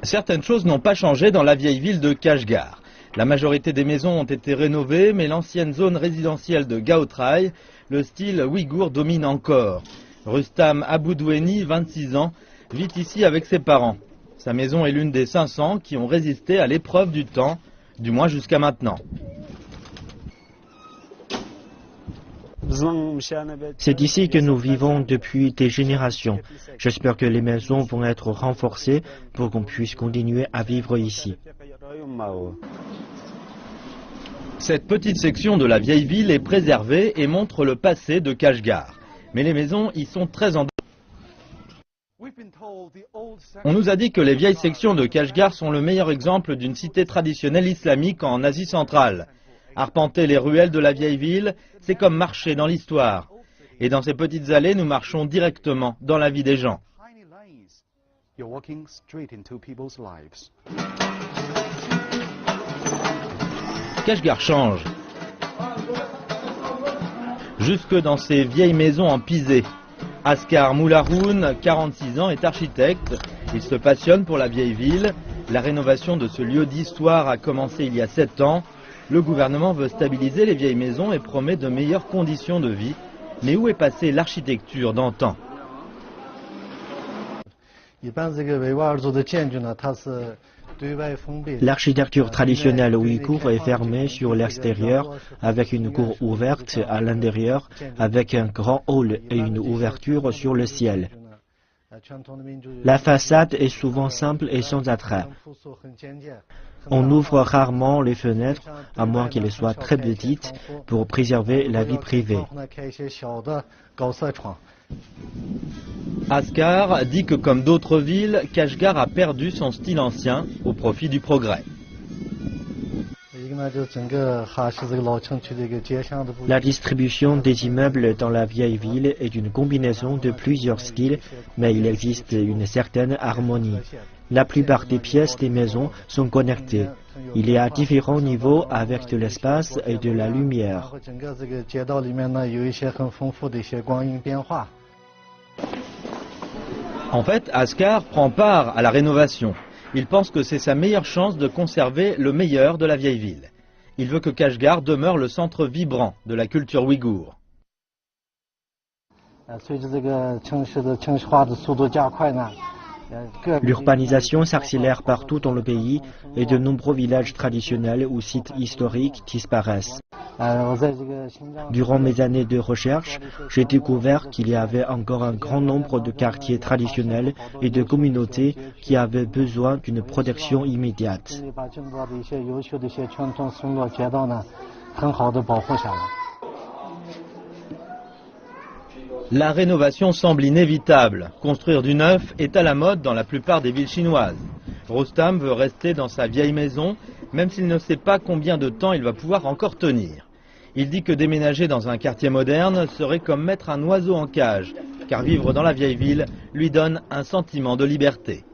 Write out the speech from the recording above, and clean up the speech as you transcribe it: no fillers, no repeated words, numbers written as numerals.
Certaines choses n'ont pas changé dans la vieille ville de Kashgar. La majorité des maisons ont été rénovées, mais l'ancienne zone résidentielle de Gaotraï, le style ouïghour domine encore. Rustam Aboudoueni, 26 ans, vit ici avec ses parents. Sa maison est l'une des 500 qui ont résisté à l'épreuve du temps, du moins jusqu'à maintenant. C'est ici que nous vivons depuis des générations. J'espère que les maisons vont être renforcées pour qu'on puisse continuer à vivre ici. Cette petite section de la vieille ville est préservée et montre le passé de Kashgar. Mais les maisons y sont très endommagées. On nous a dit que les vieilles sections de Kashgar sont le meilleur exemple d'une cité traditionnelle islamique en Asie centrale. Arpenter les ruelles de la vieille ville, c'est comme marcher dans l'histoire. Et dans ces petites allées, nous marchons directement dans la vie des gens. Kashgar change. Jusque dans ces vieilles maisons en pisé. Askar Moularoun, 46 ans, est architecte. Il se passionne pour la vieille ville. La rénovation de ce lieu d'histoire a commencé il y a 7 ans. Le gouvernement veut stabiliser les vieilles maisons et promet de meilleures conditions de vie. Mais où est passée l'architecture d'antan ? L'architecture traditionnelle ouïghour est fermée sur l'extérieur, avec une cour ouverte à l'intérieur, avec un grand hall et une ouverture sur le ciel. La façade est souvent simple et sans attrait. On ouvre rarement les fenêtres, à moins qu'elles soient très petites, pour préserver la vie privée. Askar dit que comme d'autres villes, Kashgar a perdu son style ancien au profit du progrès. La distribution des immeubles dans la vieille ville est une combinaison de plusieurs styles, mais il existe une certaine harmonie. La plupart des pièces des maisons sont connectées. Il y a différents niveaux avec de l'espace et de la lumière. En fait, Askar prend part à la rénovation. Il pense que c'est sa meilleure chance de conserver le meilleur de la vieille ville. Il veut que Kashgar demeure le centre vibrant de la culture ouïghour. L'urbanisation s'accélère partout dans le pays et de nombreux villages traditionnels ou sites historiques disparaissent. Durant mes années de recherche, j'ai découvert qu'il y avait encore un grand nombre de quartiers traditionnels et de communautés qui avaient besoin d'une protection immédiate. La rénovation semble inévitable. Construire du neuf est à la mode dans la plupart des villes chinoises. Rustam veut rester dans sa vieille maison, même s'il ne sait pas combien de temps il va pouvoir encore tenir. Il dit que déménager dans un quartier moderne serait comme mettre un oiseau en cage, car vivre dans la vieille ville lui donne un sentiment de liberté.